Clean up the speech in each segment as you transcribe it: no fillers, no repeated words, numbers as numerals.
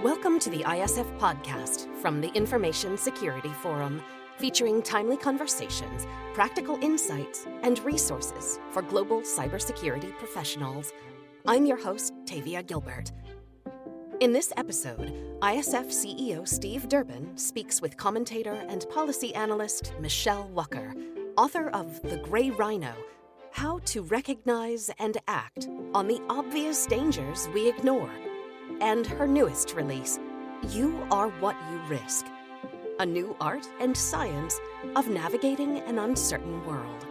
Welcome to the ISF podcast from the Information Security Forum, featuring timely conversations, practical insights, and resources for global cybersecurity professionals. I'm your host, Tavia Gilbert. In this episode, ISF CEO Steve Durbin speaks with commentator and policy analyst Michele Wucker, author of The Gray Rhino: How to Recognize and Act on the Obvious Dangers We Ignore, and her newest release, You Are What You Risk, a new art and science of navigating an uncertain world.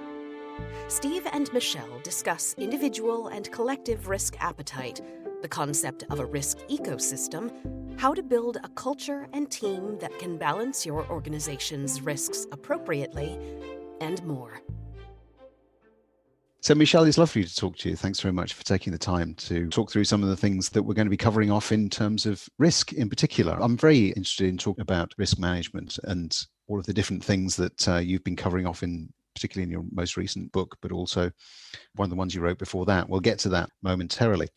Steve and Michele discuss individual and collective risk appetite, the concept of a risk ecosystem, how to build a culture and team that can balance your organization's risks appropriately, and more. So, Michele, it's lovely to talk to you. Thanks very much for taking the time to talk through some of the things that we're going to be covering off in terms of risk in particular. I'm very interested in talking about risk management and all of the different things that you've been covering off in, particularly in your most recent book, but also one of the ones you wrote before that. We'll get to that momentarily.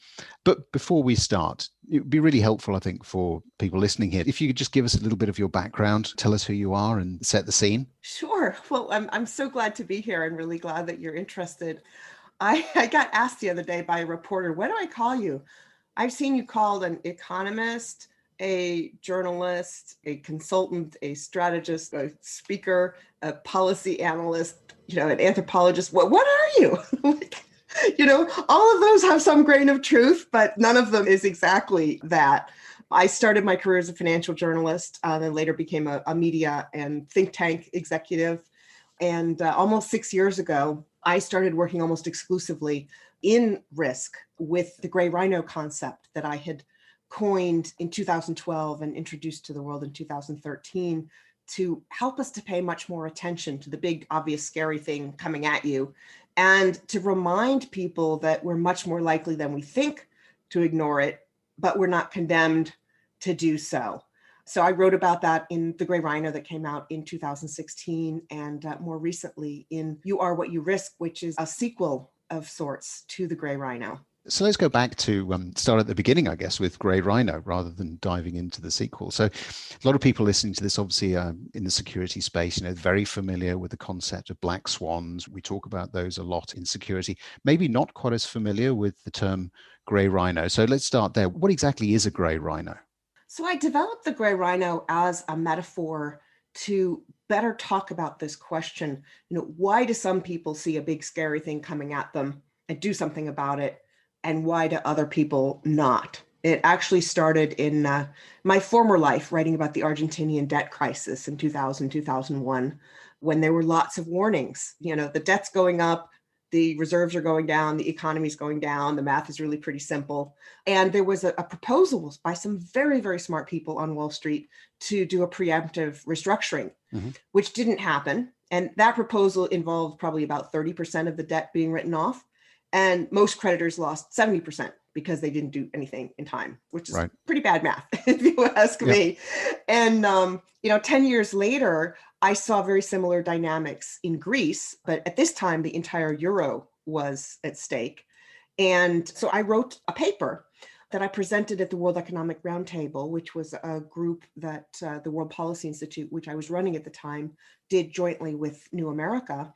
But before we start, it would be really helpful, I think, for people listening here, if you could just give us a little bit of your background, tell us who you are and set the scene. Sure. Well, I'm so glad to be here and really glad that you're interested. I got asked the other day by a reporter, what do I call you? I've seen you called an economist, a journalist, a consultant, a strategist, a speaker, a policy analyst, an anthropologist. What are you? All of those have some grain of truth, but none of them is exactly that. I started my career as a financial journalist, then later became a media and think tank executive. And almost 6 years ago, I started working almost exclusively in risk with the Gray Rhino concept that I had coined in 2012 and introduced to the world in 2013 to help us to pay much more attention to the big, obvious, scary thing coming at you, and to remind people that we're much more likely than we think to ignore it, but we're not condemned to do so. So I wrote about that in The Gray Rhino that came out in 2016, and more recently in You Are What You Risk, which is a sequel of sorts to The Gray Rhino. So let's go back to start at the beginning, I guess, with Gray Rhino, rather than diving into the sequel. So a lot of people listening to this, obviously in the security space, very familiar with the concept of black swans. We talk about those a lot in security, maybe not quite as familiar with the term Gray Rhino. So let's start there. What exactly is a Gray Rhino? So I developed the Gray Rhino as a metaphor to better talk about this question. Why do some people see a big scary thing coming at them and do something about it? And why do other people not? It actually started in my former life, writing about the Argentinian debt crisis in 2000, 2001, when there were lots of warnings. The debt's going up, the reserves are going down, the economy's going down, the math is really pretty simple. And there was a proposal by some very, very smart people on Wall Street to do a preemptive restructuring, which didn't happen. And that proposal involved probably about 30% of the debt being written off. And most creditors lost 70% because they didn't do anything in time, which is pretty bad math, if you ask me. And, 10 years later, I saw very similar dynamics in Greece, but at this time, the entire euro was at stake. And so I wrote a paper that I presented at the World Economic Roundtable, which was a group that the World Policy Institute, which I was running at the time, did jointly with New America,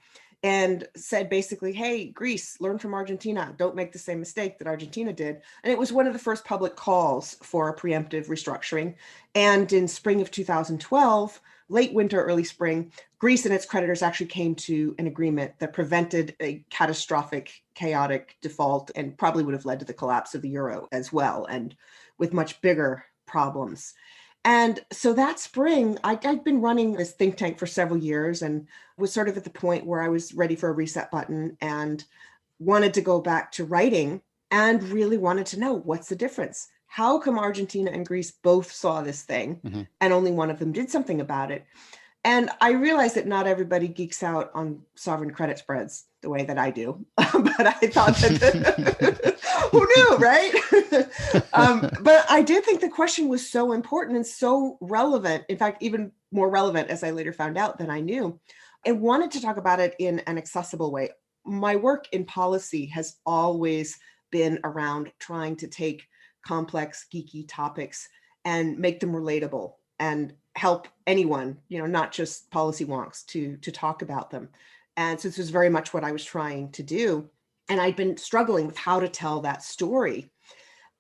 and said basically, hey, Greece, learn from Argentina. Don't make the same mistake that Argentina did. And it was one of the first public calls for a preemptive restructuring. And in spring of 2012, late winter, early spring, Greece and its creditors actually came to an agreement that prevented a catastrophic, chaotic default and probably would have led to the collapse of the euro as well, and with much bigger problems. And so that spring, I'd been running this think tank for several years and was sort of at the point where I was ready for a reset button and wanted to go back to writing and really wanted to know, what's the difference? How come Argentina and Greece both saw this thing and only one of them did something about it? And I realized that not everybody geeks out on sovereign credit spreads the way that I do, but I thought that who knew, right? But I did think the question was so important and so relevant, in fact, even more relevant, as I later found out, than I knew, and wanted to talk about it in an accessible way. My work in policy has always been around trying to take complex, geeky topics and make them relatable and help anyone, not just policy wonks to talk about them. And so this was very much what I was trying to do. And I'd been struggling with how to tell that story.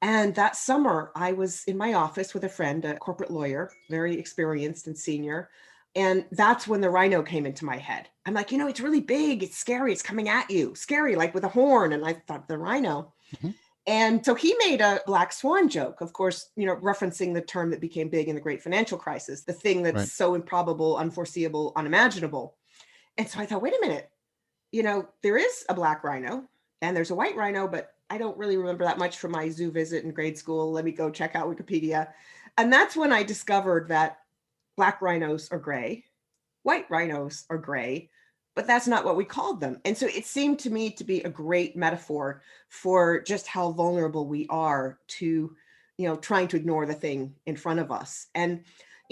And that summer, I was in my office with a friend, a corporate lawyer, very experienced and senior. And that's when the rhino came into my head. I'm like, it's really big. It's scary. It's coming at you. Scary, like with a horn. And I thought the rhino. Mm-hmm. And so he made a black swan joke, of course, referencing the term that became big in the great financial crisis, the thing that's so improbable, unforeseeable, unimaginable. And so I thought, wait a minute, there is a black rhino and there's a white rhino, but I don't really remember that much from my zoo visit in grade school. Let me go check out Wikipedia. And that's when I discovered that black rhinos are gray, white rhinos are gray, but that's not what we called them. And so it seemed to me to be a great metaphor for just how vulnerable we are to, trying to ignore the thing in front of us. And,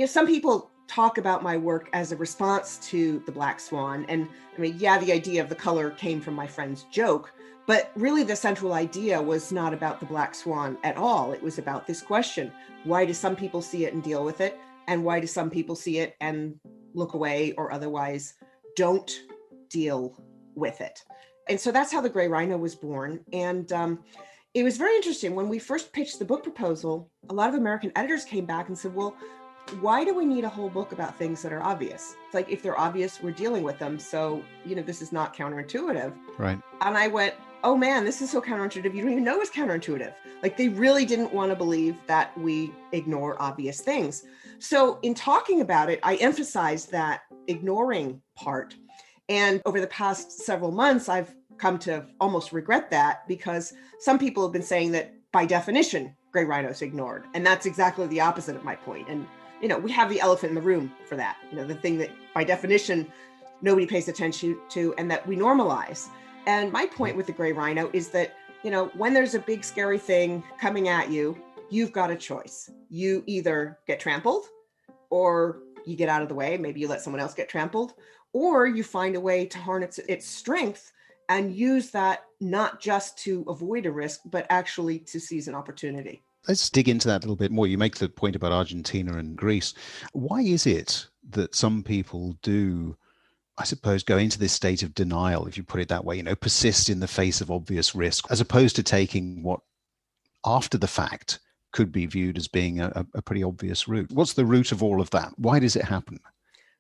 some people talk about my work as a response to the black swan. And I mean, the idea of the color came from my friend's joke, but really the central idea was not about the black swan at all. It was about this question: why do some people see it and deal with it? And why do some people see it and look away or otherwise don't deal with it? And so that's how the Gray Rhino was born. And it was very interesting. When we first pitched the book proposal, a lot of American editors came back and said, well, why do we need a whole book about things that are obvious? It's like, if they're obvious, we're dealing with them. So, this is not counterintuitive. Right. And I went, oh man, this is so counterintuitive. You don't even know it's counterintuitive. Like, they really didn't want to believe that we ignore obvious things. So in talking about it, I emphasized that ignoring part. And over the past several months, I've come to almost regret that, because some people have been saying that by definition, gray rhinos ignored. And that's exactly the opposite of my point. And, we have the elephant in the room for that, the thing that by definition, nobody pays attention to and that we normalize. And my point with the gray rhino is that, when there's a big scary thing coming at you, you've got a choice. You either get trampled, or you get out of the way. Maybe you let someone else get trampled, or you find a way to harness its strength and use that not just to avoid a risk, but actually to seize an opportunity. Let's dig into that a little bit more. You make the point about Argentina and Greece. Why is it that some people do, I suppose, go into this state of denial, if you put it that way, persist in the face of obvious risk, as opposed to taking what after the fact could be viewed as being a pretty obvious route? What's the root of all of that? Why does it happen?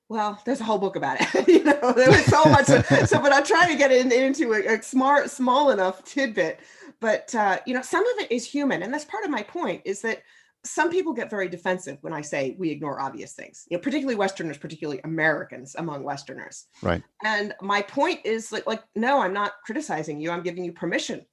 Well, there's a whole book about it. There was so much. But I'm trying to get it into a small enough tidbit. But, some of it is human. And that's part of my point, is that some people get very defensive when I say we ignore obvious things, particularly Westerners, particularly Americans among Westerners. Right. And my point is like, no, I'm not criticizing you. I'm giving you permission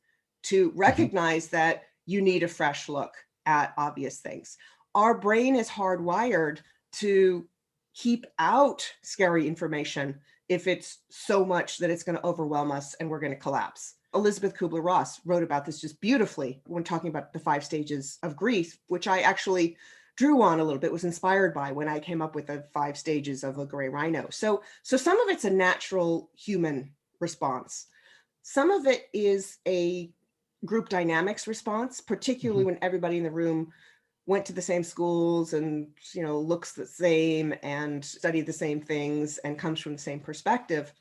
to recognize that you need a fresh look at obvious things. Our brain is hardwired to keep out scary information if it's so much that it's going to overwhelm us and we're going to collapse. Elizabeth Kubler-Ross wrote about this just beautifully when talking about the 5 stages of grief, which I actually drew on a little bit, was inspired by when I came up with the 5 stages of a gray rhino. So some of it's a natural human response. Some of it is a group dynamics response, particularly when everybody in the room went to the same schools and, looks the same and studied the same things and comes from the same perspective,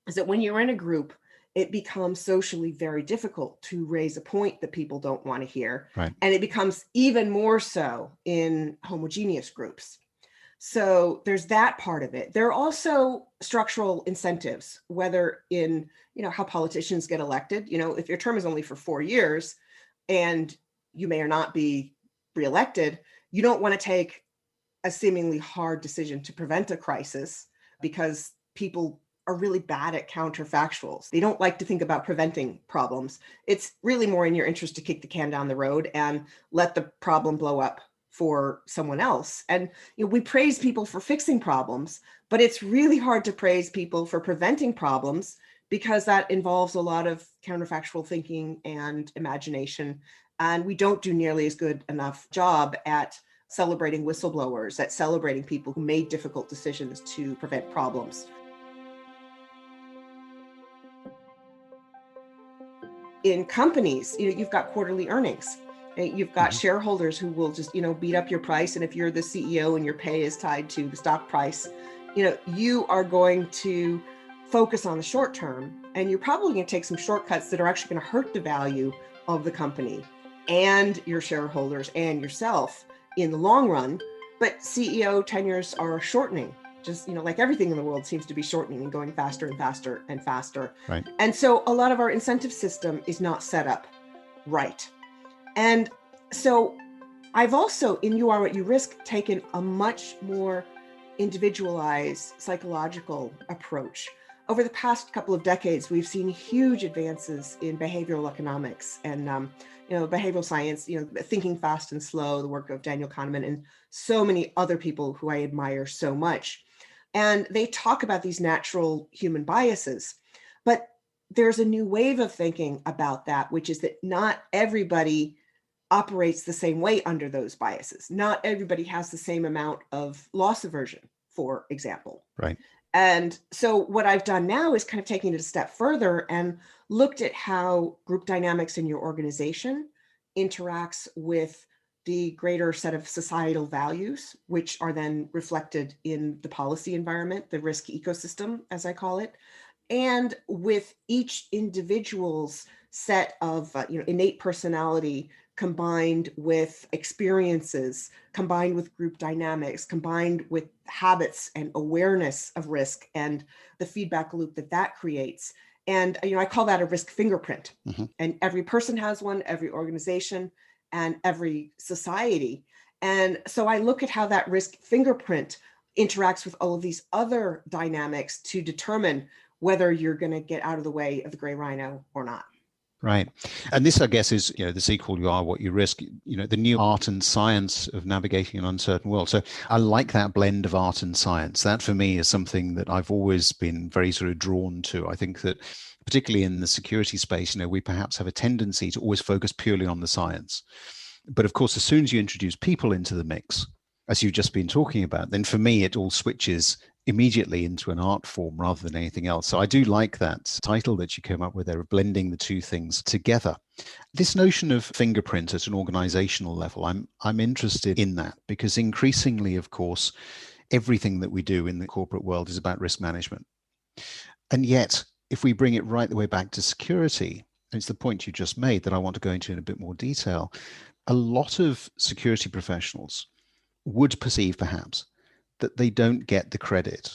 is that when you're in a group, it becomes socially very difficult to raise a point that people don't want to hear. Right. And it becomes even more so in homogeneous groups. So there's that part of it. There are also structural incentives, whether in, how politicians get elected. If your term is only for 4 years and you may or not be reelected, you don't want to take a seemingly hard decision to prevent a crisis, because people are really bad at counterfactuals. They don't like to think about preventing problems. It's really more in your interest to kick the can down the road and let the problem blow up for someone else. And we praise people for fixing problems, but it's really hard to praise people for preventing problems, because that involves a lot of counterfactual thinking and imagination. And we don't do nearly as good enough job at celebrating whistleblowers, at celebrating people who made difficult decisions to prevent problems. In companies, you've got quarterly earnings. You've got shareholders who will just, beat up your price. And if you're the CEO and your pay is tied to the stock price, you are going to focus on the short term, and you're probably going to take some shortcuts that are actually going to hurt the value of the company and your shareholders and yourself in the long run. But CEO tenures are shortening. Just, like everything in the world seems to be shortening and going faster and faster and faster. Right. And so a lot of our incentive system is not set up right. And so I've also, in You Are What You Risk, taken a much more individualized psychological approach. Over the past couple of decades, we've seen huge advances in behavioral economics and behavioral science, Thinking Fast and Slow, the work of Daniel Kahneman and so many other people who I admire so much. And they talk about these natural human biases. But there's a new wave of thinking about that, which is that not everybody operates the same way under those biases. Not everybody has the same amount of loss aversion, for example. Right. And so what I've done now is kind of taking it a step further and looked at how group dynamics in your organization interacts with the greater set of societal values, which are then reflected in the policy environment, the risk ecosystem, as I call it, and with each individual's set of innate personality combined with experiences, combined with group dynamics, combined with habits and awareness of risk and the feedback loop that creates. And, I call that a risk fingerprint. And every person has one, every organization and every society. And so I look at how that risk fingerprint interacts with all of these other dynamics to determine whether you're going to get out of the way of the gray rhino or not. Right. And this, I guess, is, the sequel, You Are What You Risk, the new art and science of navigating an uncertain world. So I like that blend of art and science. That for me is something that I've always been very sort of drawn to. I think that particularly in the security space, we perhaps have a tendency to always focus purely on the science. But of course, as soon as you introduce people into the mix, as you've just been talking about, then for me, it all switches immediately into an art form rather than anything else. So I do like that title that you came up with there of blending the two things together. This notion of fingerprint at an organizational level, I'm interested in that because increasingly, of course, everything that we do in the corporate world is about risk management. And yet, if we bring it right the way back to security, and it's the point you just made that I want to go into in a bit more detail, a lot of security professionals would perceive perhaps that they don't get the credit,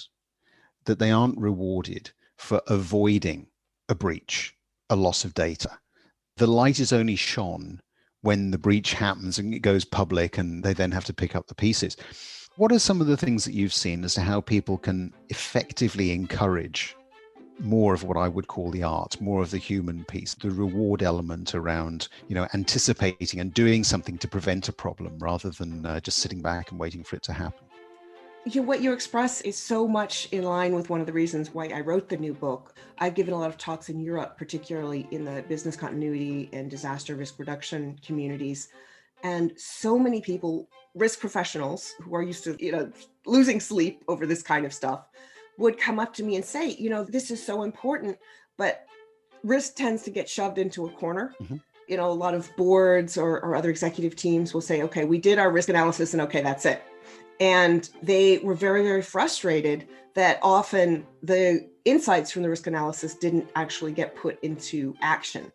that they aren't rewarded for avoiding a breach, a loss of data. The light is only shone when the breach happens and it goes public and they then have to pick up the pieces. What are some of the things that you've seen as to how people can effectively encourage more of what I would call the art, more of the human piece, the reward element around, anticipating and doing something to prevent a problem rather than just sitting back and waiting for it to happen? What you express is so much in line with one of the reasons why I wrote the new book. I've given a lot of talks in Europe, particularly in the business continuity and disaster risk reduction communities. And so many people, risk professionals who are used to, losing sleep over this kind of stuff, would come up to me and say, this is so important, but risk tends to get shoved into a corner. A lot of boards or other executive teams will say, okay, we did our risk analysis and okay, that's it. And they were very, very frustrated that often the insights from the risk analysis didn't actually get put into action.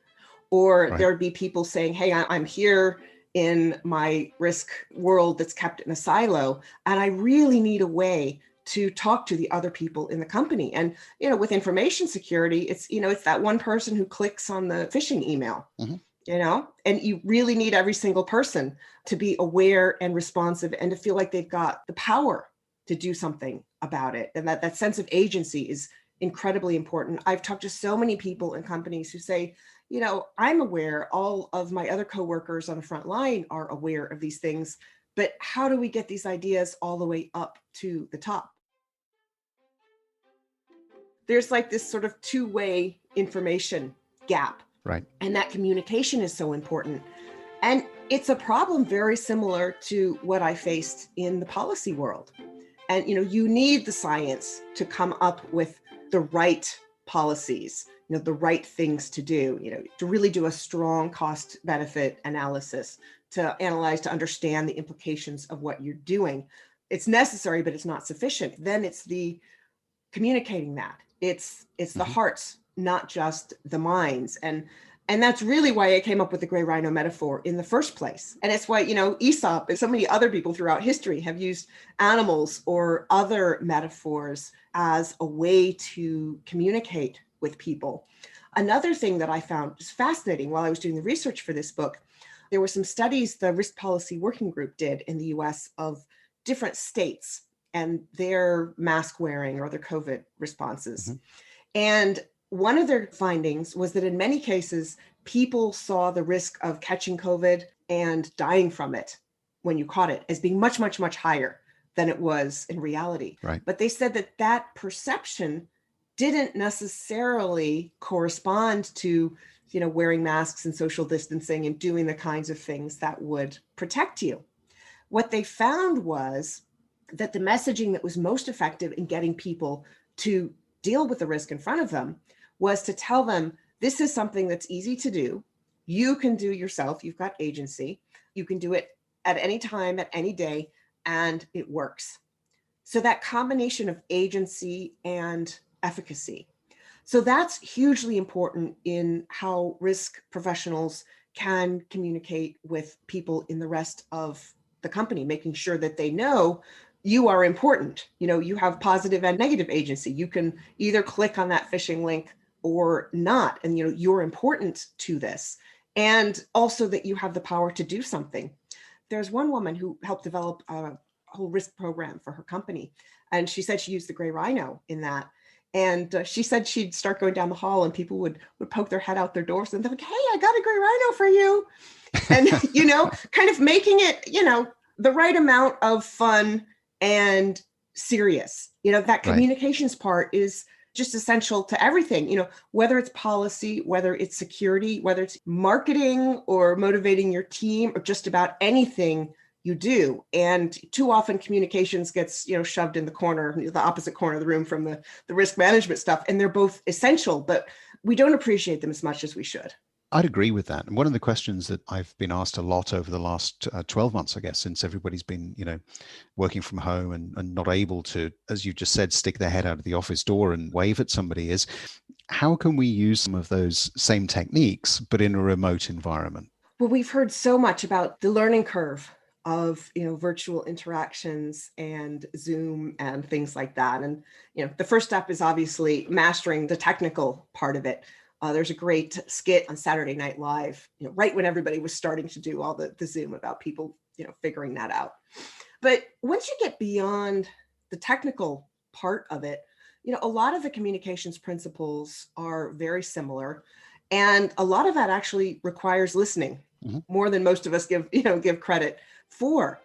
Or Right. There'd be people saying, hey, I'm here in my risk world that's kept in a silo, and I really need a way to talk to the other people in the company. And, with information security, it's that one person who clicks on the phishing email. And you really need every single person to be aware and responsive and to feel like they've got the power to do something about it. And that sense of agency is incredibly important. I've talked to so many people in companies who say, I'm aware, all of my other coworkers on the front line are aware of these things, but how do we get these ideas all the way up to the top? There's like this sort of two-way information gap. Right. And that communication is so important. And it's a problem very similar to what I faced in the policy world. And, you need the science to come up with the right policies. the right things to do, to really do a strong cost benefit analysis, to analyze, to understand the implications of what you're doing. It's necessary, but it's not sufficient. Then it's the communicating that. It's the hearts, not just the minds. And that's really why I came up with the gray rhino metaphor in the first place. And it's why, Aesop and so many other people throughout history have used animals or other metaphors as a way to communicate with people. Another thing that I found just fascinating while I was doing the research for this book, there were some studies the Risk Policy Working Group did in the US of different states and their mask wearing or their COVID responses. And one of their findings was that in many cases, people saw the risk of catching COVID and dying from it when you caught it as being much, much, much higher than it was in reality. Right. But they said that perception didn't necessarily correspond to, wearing masks and social distancing and doing the kinds of things that would protect you. What they found was that the messaging that was most effective in getting people to deal with the risk in front of them was to tell them, this is something that's easy to do. You can do yourself. You've got agency. You can do it at any time, at any day, and it works. So that combination of agency and efficacy. So that's hugely important in how risk professionals can communicate with people in the rest of the company, making sure that they know you are important. You have positive and negative agency. You can either click on that phishing link or not. And, you're important to this. And also that you have the power to do something. There's one woman who helped develop a whole risk program for her company. And she said she used the gray rhino in that. And she said she'd start going down the hall and people would poke their head out their doors and they're like, hey, I got a gray rhino for you. And, kind of making it, the right amount of fun and serious. That communications part is just essential to everything, whether it's policy, whether it's security, whether it's marketing or motivating your team or just about anything you do. And too often communications gets, shoved in the corner, the opposite corner of the room from the risk management stuff. And they're both essential, but we don't appreciate them as much as we should. I'd agree with that. And one of the questions that I've been asked a lot over the last 12 months, I guess, since everybody's been, working from home and not able to, as you just said, stick their head out of the office door and wave at somebody is, how can we use some of those same techniques, but in a remote environment? Well, we've heard so much about the learning curve of, virtual interactions and Zoom and things like that. And, the first step is obviously mastering the technical part of it. There's a great skit on Saturday Night Live, right when everybody was starting to do all the Zoom about people, figuring that out. But once you get beyond the technical part of it, a lot of the communications principles are very similar. And a lot of that actually requires listening more than most of us give credit for.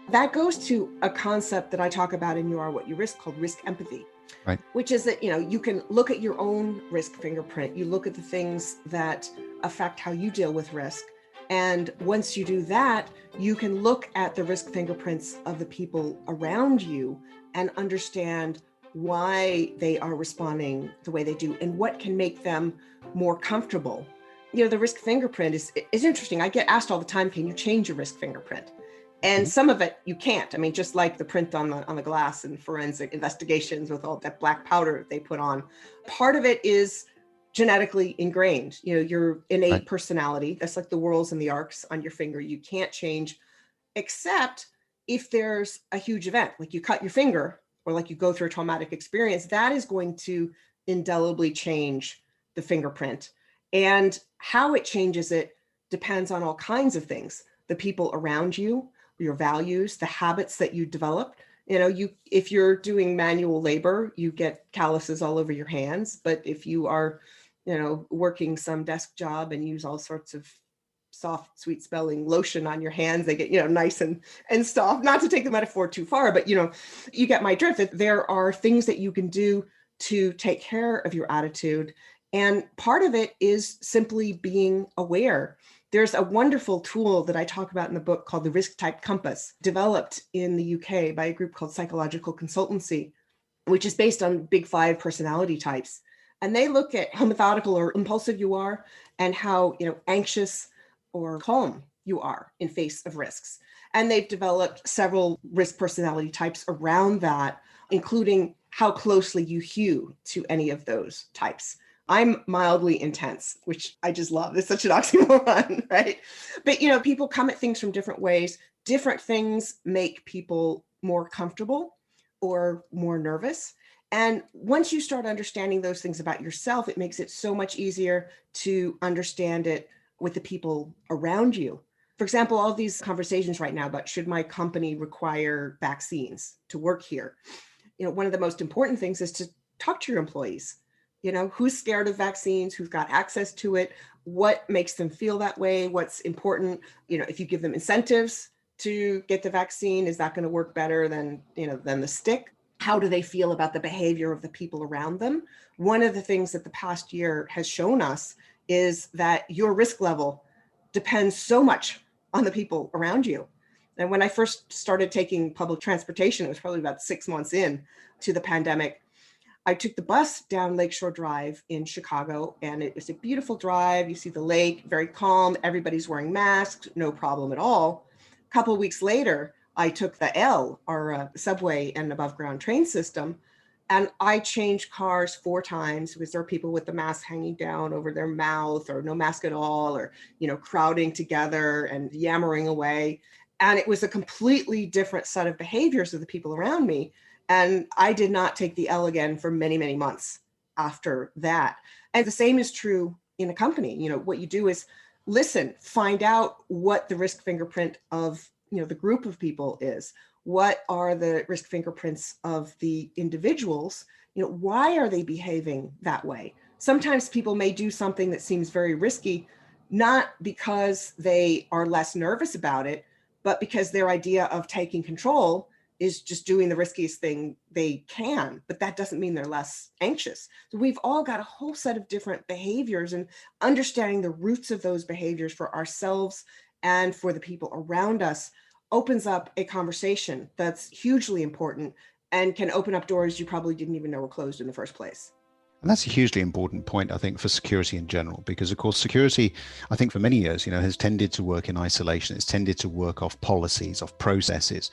That goes to a concept that I talk about in You Are What You Risk called risk empathy. Right. Which is that, you can look at your own risk fingerprint. You look at the things that affect how you deal with risk. And once you do that, you can look at the risk fingerprints of the people around you and understand why they are responding the way they do and what can make them more comfortable. The risk fingerprint is interesting. I get asked all the time, can you change your risk fingerprint? And some of it you can't. I mean, just like the print on the glass and forensic investigations with all that black powder they put on. Part of it is genetically ingrained. Your innate personality. That's like the whorls and the arcs on your finger. You can't change, except if there's a huge event, like you cut your finger or like you go through a traumatic experience. That is going to indelibly change the fingerprint. And how it changes it depends on all kinds of things. The people around you, your values, the habits that you develop. If you're doing manual labor, you get calluses all over your hands. But if you are, working some desk job and use all sorts of soft, sweet smelling lotion on your hands, they get, nice and soft. Not to take the metaphor too far, but, you get my drift that there are things that you can do to take care of your attitude. And part of it is simply being aware. There's a wonderful tool that I talk about in the book called the Risk Type Compass, developed in the UK by a group called Psychological Consultancy. which is based on big 5 personality types. And they look at how methodical or impulsive you are and how, anxious or calm you are in face of risks. And they've developed several risk personality types around that, including how closely you hew to any of those types. I'm mildly intense, which I just love. It's such an oxymoron, right? But, people come at things from different ways. Different things make people more comfortable or more nervous. And once you start understanding those things about yourself, it makes it so much easier to understand it with the people around you. For example, all these conversations right now about should my company require vaccines to work here? One of the most important things is to talk to your employees. Who's scared of vaccines, who's got access to it, what makes them feel that way, what's important. If you give them incentives to get the vaccine, is that going to work better than the stick? How do they feel about the behavior of the people around them? One of the things that the past year has shown us is that your risk level depends so much on the people around you. And when I first started taking public transportation, it was probably about 6 months in to the pandemic. I took the bus down Lakeshore Drive in Chicago, and it was a beautiful drive. You see the lake, very calm. Everybody's wearing masks, no problem at all. A couple of weeks later, I took the L, our subway and above ground train system, and I changed cars 4 times because there are people with the mask hanging down over their mouth or no mask at all, or, crowding together and yammering away. And it was a completely different set of behaviors of the people around me. And I did not take the L again for many, many months after that. And the same is true in a company. What you do is listen, find out what the risk fingerprint of the group of people is. What are the risk fingerprints of the individuals? Why are they behaving that way? Sometimes people may do something that seems very risky, not because they are less nervous about it, but because their idea of taking control is just doing the riskiest thing they can, but that doesn't mean they're less anxious. So we've all got a whole set of different behaviors, and understanding the roots of those behaviors for ourselves and for the people around us opens up a conversation that's hugely important and can open up doors you probably didn't even know were closed in the first place. And that's a hugely important point, I think, for security in general, because, of course, security, I think for many years, has tended to work in isolation. It's tended to work off policies, off processes,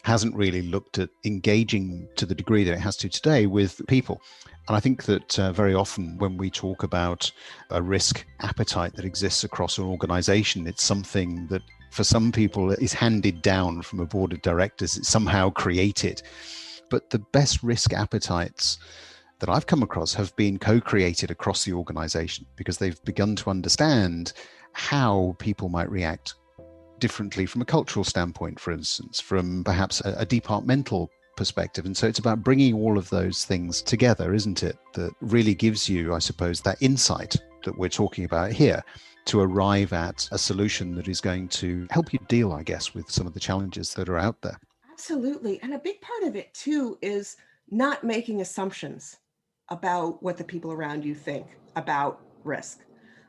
hasn't really looked at engaging to the degree that it has to today with people. And I think that very often when we talk about a risk appetite that exists across an organization, it's something that for some people is handed down from a board of directors. It's somehow created. But the best risk appetites that I've come across have been co-created across the organization, because they've begun to understand how people might react differently from a cultural standpoint, for instance, from perhaps a departmental perspective. And so it's about bringing all of those things together, isn't it, that really gives you, I suppose, that insight that we're talking about here to arrive at a solution that is going to help you deal, I guess, with some of the challenges that are out there. Absolutely. And a big part of it, too, is not making assumptions about what the people around you think about risk.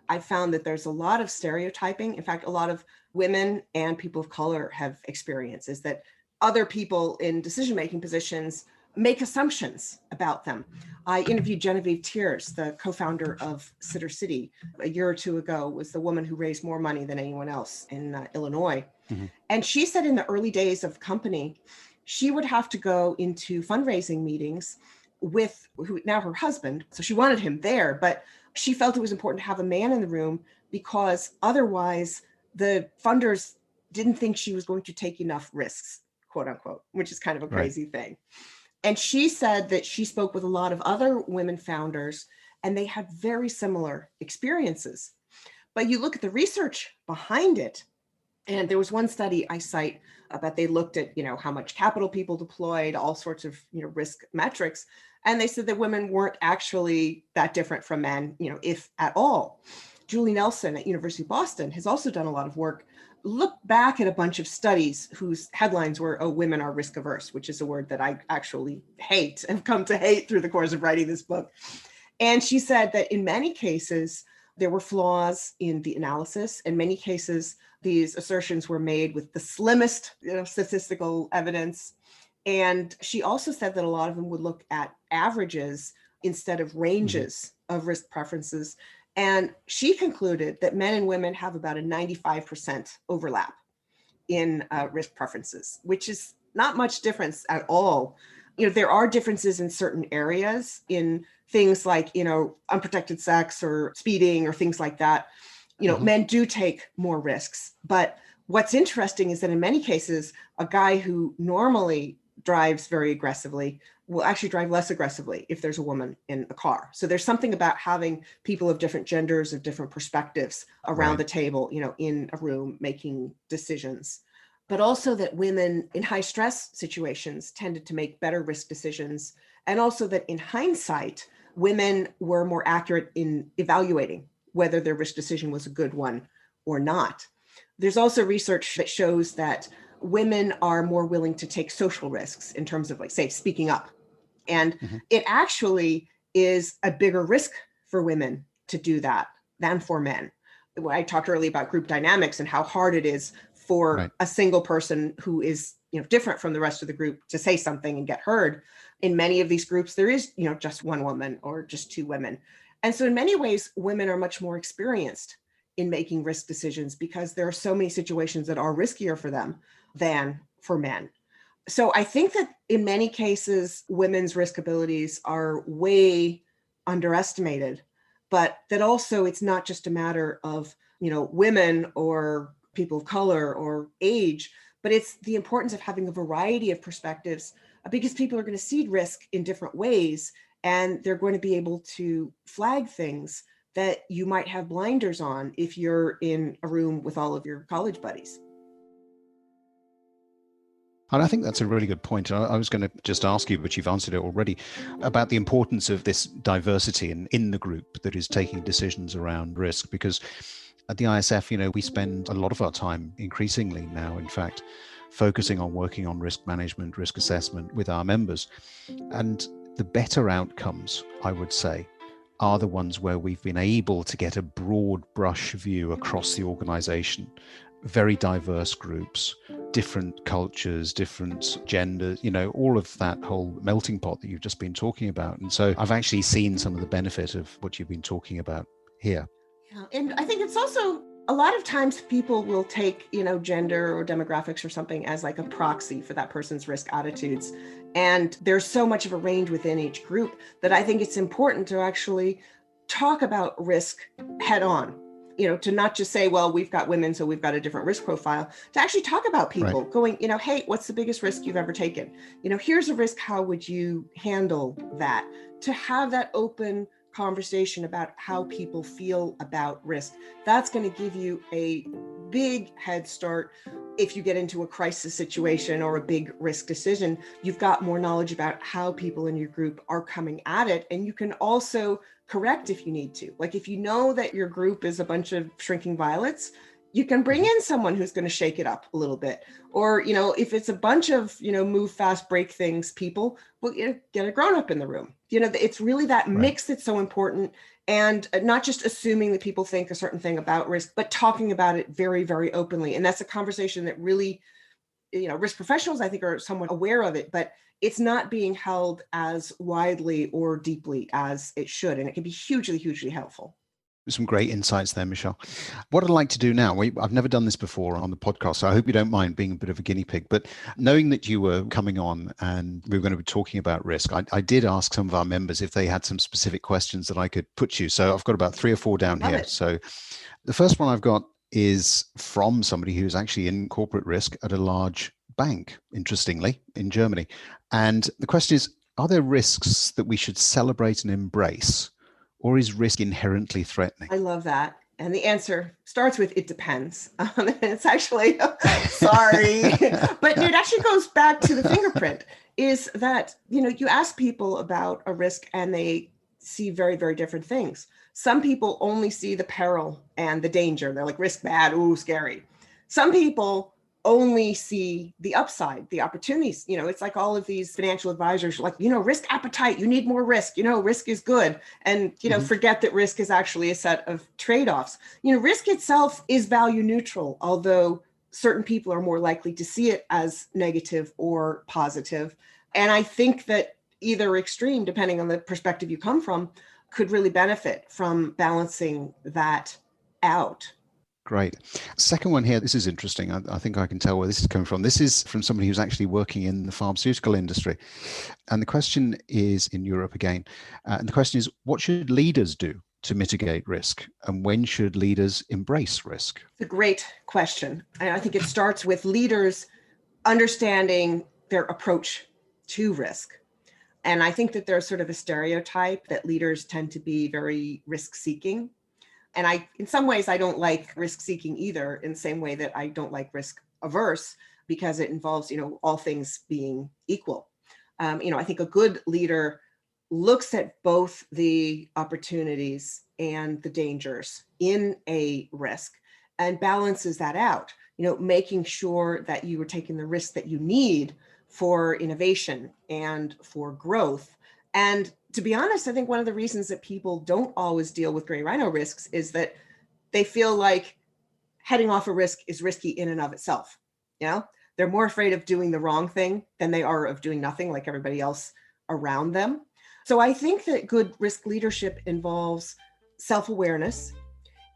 I found that there's a lot of stereotyping. In fact, a lot of women and people of color have experiences that other people in decision-making positions make assumptions about them. I interviewed Genevieve Tiers, the co-founder of Sitter City, a year or 2 ago, was the woman who raised more money than anyone else in Illinois. Mm-hmm. And she said in the early days of the company, she would have to go into fundraising meetings with now her husband. So she wanted him there, but she felt it was important to have a man in the room because otherwise the funders didn't think she was going to take enough risks, quote unquote, which is kind of a crazy thing. And she said that she spoke with a lot of other women founders and they had very similar experiences. But you look at the research behind it, and there was one study I cite about they looked at, how much capital people deployed, all sorts of, risk metrics. And they said that women weren't actually that different from men, if at all. Julie Nelson at University of Boston has also done a lot of work, looked back at a bunch of studies whose headlines were, "Oh, women are risk averse," which is a word that I actually hate, have come to hate through the course of writing this book. And she said that in many cases, there were flaws in the analysis. In many cases, these assertions were made with the slimmest statistical evidence. And she also said that a lot of them would look at averages instead of ranges of risk preferences. And she concluded that men and women have about a 95% overlap in risk preferences, which is not much difference at all. There are differences in certain areas, in things like, unprotected sex or speeding or things like that. Men do take more risks. But what's interesting is that in many cases, a guy who normally drives very aggressively will actually drive less aggressively if there's a woman in a car. So there's something about having people of different genders, of different perspectives around the table, in a room making decisions. But also that women in high stress situations tended to make better risk decisions. And also that in hindsight, women were more accurate in evaluating whether their risk decision was a good one or not. There's also research that shows that women are more willing to take social risks in terms of, like, say, speaking up. And it actually is a bigger risk for women to do that than for men. I talked earlier about group dynamics and how hard it is for a single person who is, different from the rest of the group to say something and get heard. In many of these groups, there is, just one woman or just two women. And so in many ways, women are much more experienced in making risk decisions because there are so many situations that are riskier for them than for men. So I think that in many cases, women's risk abilities are way underestimated, but that also it's not just a matter of, women or people of color or age, but it's the importance of having a variety of perspectives because people are going to see risk in different ways and they're going to be able to flag things that you might have blinders on if you're in a room with all of your college buddies. And I think that's a really good point. I was going to just ask you, but you've answered it already, about the importance of this diversity in the group that is taking decisions around risk. Because at the ISF, we spend a lot of our time increasingly now, in fact, focusing on working on risk management, risk assessment with our members. And the better outcomes, I would say, are the ones where we've been able to get a broad brush view across the organization, very diverse groups, different cultures, different genders, all of that whole melting pot that you've just been talking about. And so I've actually seen some of the benefit of what you've been talking about here. Yeah, and I think it's also a lot of times people will take, gender or demographics or something as like a proxy for that person's risk attitudes. And there's so much of a range within each group that I think it's important to actually talk about risk head on, to not just say, well, we've got women, so we've got a different risk profile, to actually talk about people going, hey, what's the biggest risk you've ever taken? Here's a risk. How would you handle that? To have that open conversation about how people feel about risk. That's going to give you a big head start. If you get into a crisis situation or a big risk decision, you've got more knowledge about how people in your group are coming at it. And you can also correct if you need to. Like if you know that your group is a bunch of shrinking violets, you can bring in someone who's going to shake it up a little bit. Or, if it's a bunch of, move fast, break things people, well, get a grown-up in the room. It's really that mix that's so important. And not just assuming that people think a certain thing about risk, but talking about it very, very openly. And that's a conversation that really, risk professionals, I think, are somewhat aware of it, but it's not being held as widely or deeply as it should. And it can be hugely, hugely helpful. Some great insights there, Michele. What I'd like to do now, I've never done this before on the podcast, so I hope you don't mind being a bit of a guinea pig, but knowing that you were coming on and we were going to be talking about risk, I did ask some of our members if they had some specific questions that I could put you. So I've got about 3 or 4 down here. So the first one I've got is from somebody who's actually in corporate risk at a large bank, interestingly, in Germany. And the question is, are there risks that we should celebrate and embrace? Or is risk inherently threatening? I love that. And the answer starts with, it depends. It's actually, sorry, but it actually goes back to the fingerprint, is that, you ask people about a risk and they see very, very different things. Some people only see the peril and the danger. They're like, risk bad, ooh, scary. Some people only see the upside, the opportunities. It's like all of these financial advisors are like, risk appetite, you need more risk, risk is good. And, forget that risk is actually a set of trade-offs. Risk itself is value neutral, although certain people are more likely to see it as negative or positive. And I think that either extreme, depending on the perspective you come from, could really benefit from balancing that out. Great. Second one here, this is interesting. I think I can tell where this is coming from. This is from somebody who's actually working in the pharmaceutical industry. And the question is in Europe again. And the question is, what should leaders do to mitigate risk? And when should leaders embrace risk? It's a great question. And I think it starts with leaders understanding their approach to risk. And I think that there's sort of a stereotype that leaders tend to be very risk-seeking. And in some ways, I don't like risk-seeking either, in the same way that I don't like risk-averse, because it involves, all things being equal. I think a good leader looks at both the opportunities and the dangers in a risk and balances that out, making sure that you are taking the risk that you need for innovation and for growth. And to be honest, I think one of the reasons that people don't always deal with gray rhino risks is that they feel like heading off a risk is risky in and of itself. They're more afraid of doing the wrong thing than they are of doing nothing like everybody else around them. So I think that good risk leadership involves self-awareness.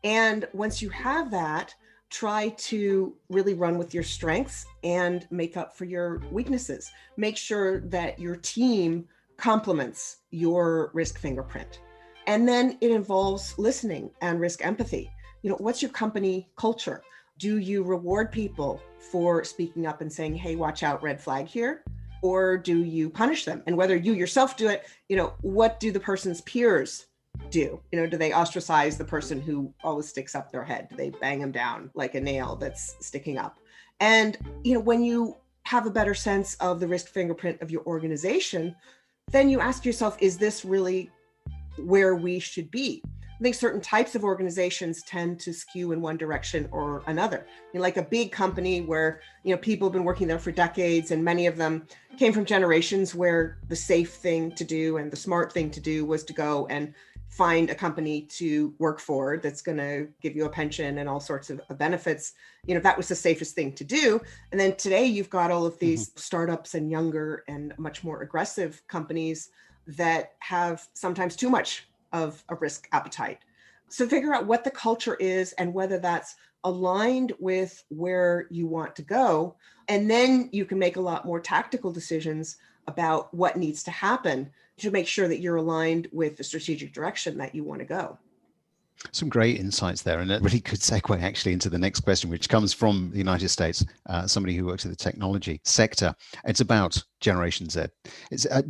And once you have that, try to really run with your strengths and make up for your weaknesses. Make sure that your team complements your risk fingerprint. And then it involves listening and risk empathy. What's your company culture? Do you reward people for speaking up and saying, hey, watch out, red flag here? Or do you punish them? And whether you yourself do it, what do the person's peers do? Do they ostracize the person who always sticks up their head? Do they bang them down like a nail that's sticking up? And, when you have a better sense of the risk fingerprint of your organization, then you ask yourself, is this really where we should be? I think certain types of organizations tend to skew in one direction or another. Like a big company where, people have been working there for decades, and many of them came from generations where the safe thing to do and the smart thing to do was to go and find a company to work for that's going to give you a pension and all sorts of benefits. That was the safest thing to do. And then today you've got all of these startups and younger and much more aggressive companies that have sometimes too much of a risk appetite. So figure out what the culture is and whether that's aligned with where you want to go. And then you can make a lot more tactical decisions about what needs to happen to make sure that you're aligned with the strategic direction that you want to go. Some great insights there, and a really good segue actually into the next question, which comes from the United States, somebody who works in the technology sector. It's about Generation Z.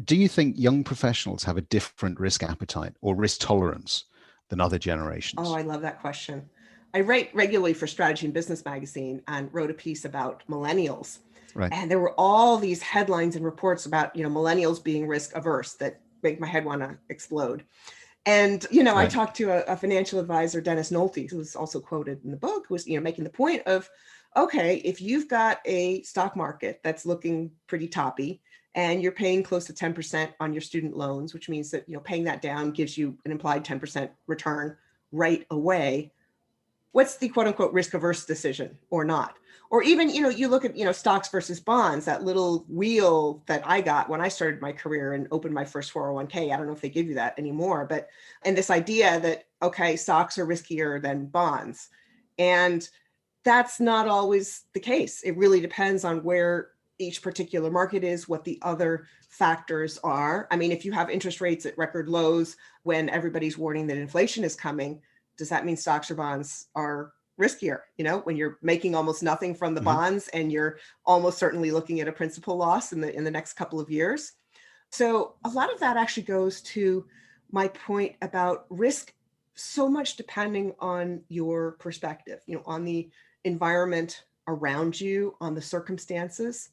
Do you think young professionals have a different risk appetite or risk tolerance than other generations? Oh, I love that question. I write regularly for Strategy and Business Magazine and wrote a piece about millennials. Right. And there were all these headlines and reports about, millennials being risk averse that make my head want to explode. And, right. I talked to a financial advisor, Dennis Nolte, who was also quoted in the book, who was, making the point of, okay, if you've got a stock market that's looking pretty toppy and you're paying close to 10% on your student loans, which means that, paying that down gives you an implied 10% return right away. What's the quote unquote risk averse decision or not? Or even, you look at, stocks versus bonds, that little wheel that I got when I started my career and opened my first 401k. I don't know if they give you that anymore, and this idea that, okay, stocks are riskier than bonds. And that's not always the case. It really depends on where each particular market is, what the other factors are. I mean, if you have interest rates at record lows when everybody's warning that inflation is coming, does that mean stocks or bonds are riskier? When you're making almost nothing from the bonds and you're almost certainly looking at a principal loss in the next couple of years. So a lot of that actually goes to my point about risk, so much depending on your perspective, on the environment around you, on the circumstances.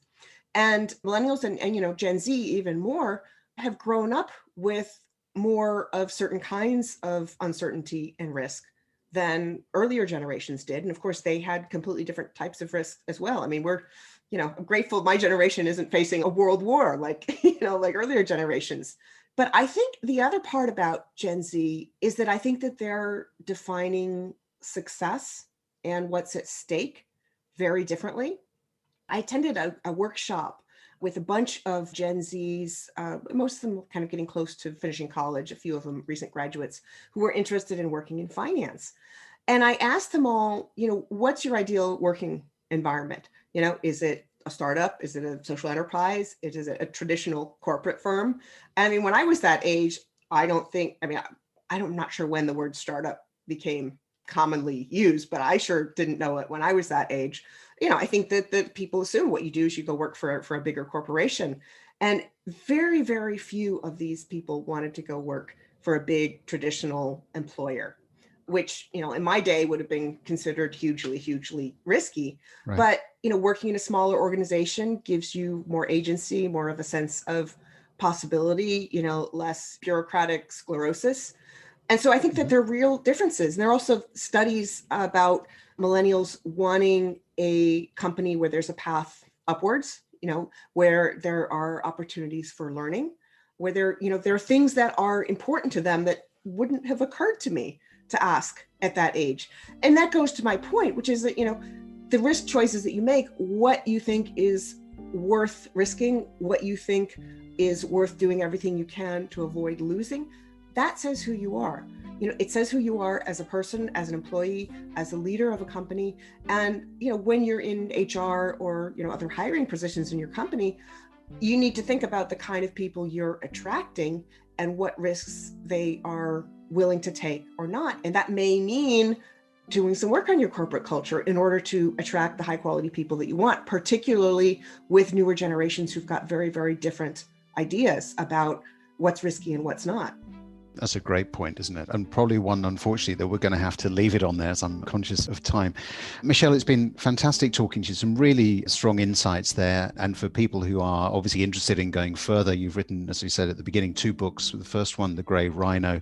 And millennials and Gen Z even more have grown up with more of certain kinds of uncertainty and risk than earlier generations did. And of course, they had completely different types of risk as well. I mean, I'm grateful my generation isn't facing a world war like earlier generations. But I think the other part about Gen Z is that I think that they're defining success and what's at stake very differently. I attended a workshop with a bunch of Gen Zs, most of them kind of getting close to finishing college, a few of them recent graduates who were interested in working in finance. And I asked them all, what's your ideal working environment? Is it a startup? Is it a social enterprise? Is it a traditional corporate firm? I mean, when I was that age, I'm not sure when the word startup became commonly used, but I sure didn't know it when I was that age. I think that people assume what you do is you go work for a bigger corporation. And very, very few of these people wanted to go work for a big traditional employer, which, in my day would have been considered hugely, hugely risky. Right. But, working in a smaller organization gives you more agency, more of a sense of possibility, less bureaucratic sclerosis. And so I think that there are real differences. And there are also studies about millennials wanting a company where there's a path upwards, where there are opportunities for learning, where there are things that are important to them that wouldn't have occurred to me to ask at that age. And that goes to my point, which is that, the risk choices that you make, what you think is worth risking, what you think is worth doing everything you can to avoid losing, that says who you are. It says who you are as a person, as an employee, as a leader of a company. And, when you're in HR or, other hiring positions in your company, you need to think about the kind of people you're attracting and what risks they are willing to take or not. And that may mean doing some work on your corporate culture in order to attract the high quality people that you want, particularly with newer generations who've got very, very different ideas about what's risky and what's not. That's a great point, isn't it? And probably one, unfortunately, that we're going to have to leave it on there as I'm conscious of time. Michele, it's been fantastic talking to you. Some really strong insights there. And for people who are obviously interested in going further, you've written, as we said at the beginning, 2 books. The first one, The Grey Rhino,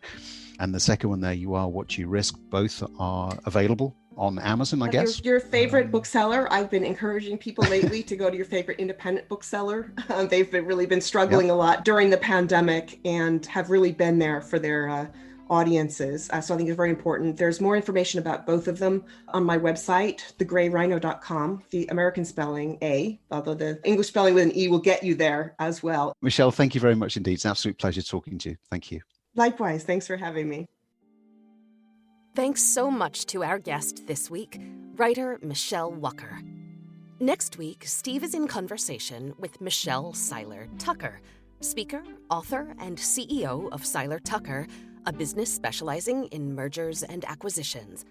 and the second one there, You Are What You Risk. Both are available on Amazon, I guess. Your favorite bookseller. I've been encouraging people lately to go to your favorite independent bookseller. They've really been struggling a lot during the pandemic and have really been there for their audiences. So I think it's very important. There's more information about both of them on my website, thegrayrhino.com, the American spelling A, although the English spelling with an E will get you there as well. Michele, thank you very much indeed. It's an absolute pleasure talking to you. Thank you. Likewise. Thanks for having me. Thanks so much to our guest this week, writer Michele Wucker. Next week, Steve is in conversation with Michelle Seiler Tucker, speaker, author, and CEO of Seiler Tucker, a business specializing in mergers and acquisitions.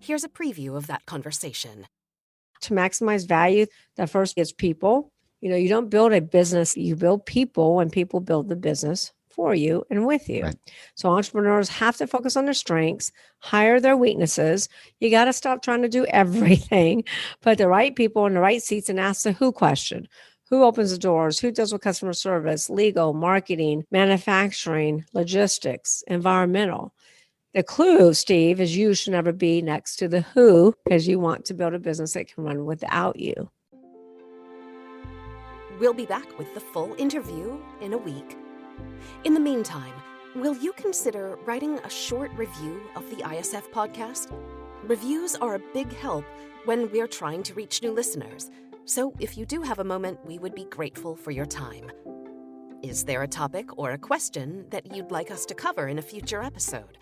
Here's a preview of that conversation. To maximize value, that first is people. You don't build a business, you build people, and people build the business for you and with you. Right. So entrepreneurs have to focus on their strengths, hire their weaknesses. You got to stop trying to do everything, put the right people in the right seats and ask the who question. Who opens the doors? Who deals with customer service, legal, marketing, manufacturing, logistics, environmental? The clue, Steve, is you should never be next to the who, because you want to build a business that can run without you. We'll be back with the full interview in a week. In the meantime, will you consider writing a short review of the ISF podcast? Reviews are a big help when we're trying to reach new listeners, so if you do have a moment, we would be grateful for your time. Is there a topic or a question that you'd like us to cover in a future episode?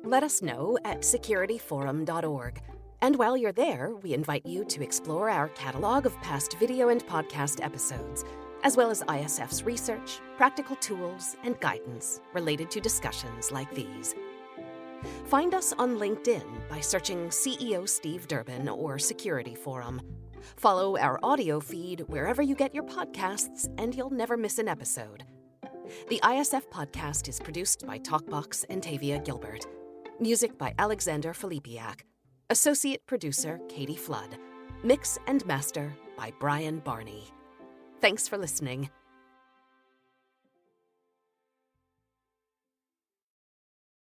Let us know at securityforum.org. And while you're there, we invite you to explore our catalog of past video and podcast episodes, as well as ISF's research, practical tools, and guidance related to discussions like these. Find us on LinkedIn by searching CEO Steve Durbin or Security Forum. Follow our audio feed wherever you get your podcasts, and you'll never miss an episode. The ISF podcast is produced by Talkbox and Tavia Gilbert. Music by Alexander Filipiak. Associate producer Katie Flood. Mix and master by Brian Barney. Thanks for listening.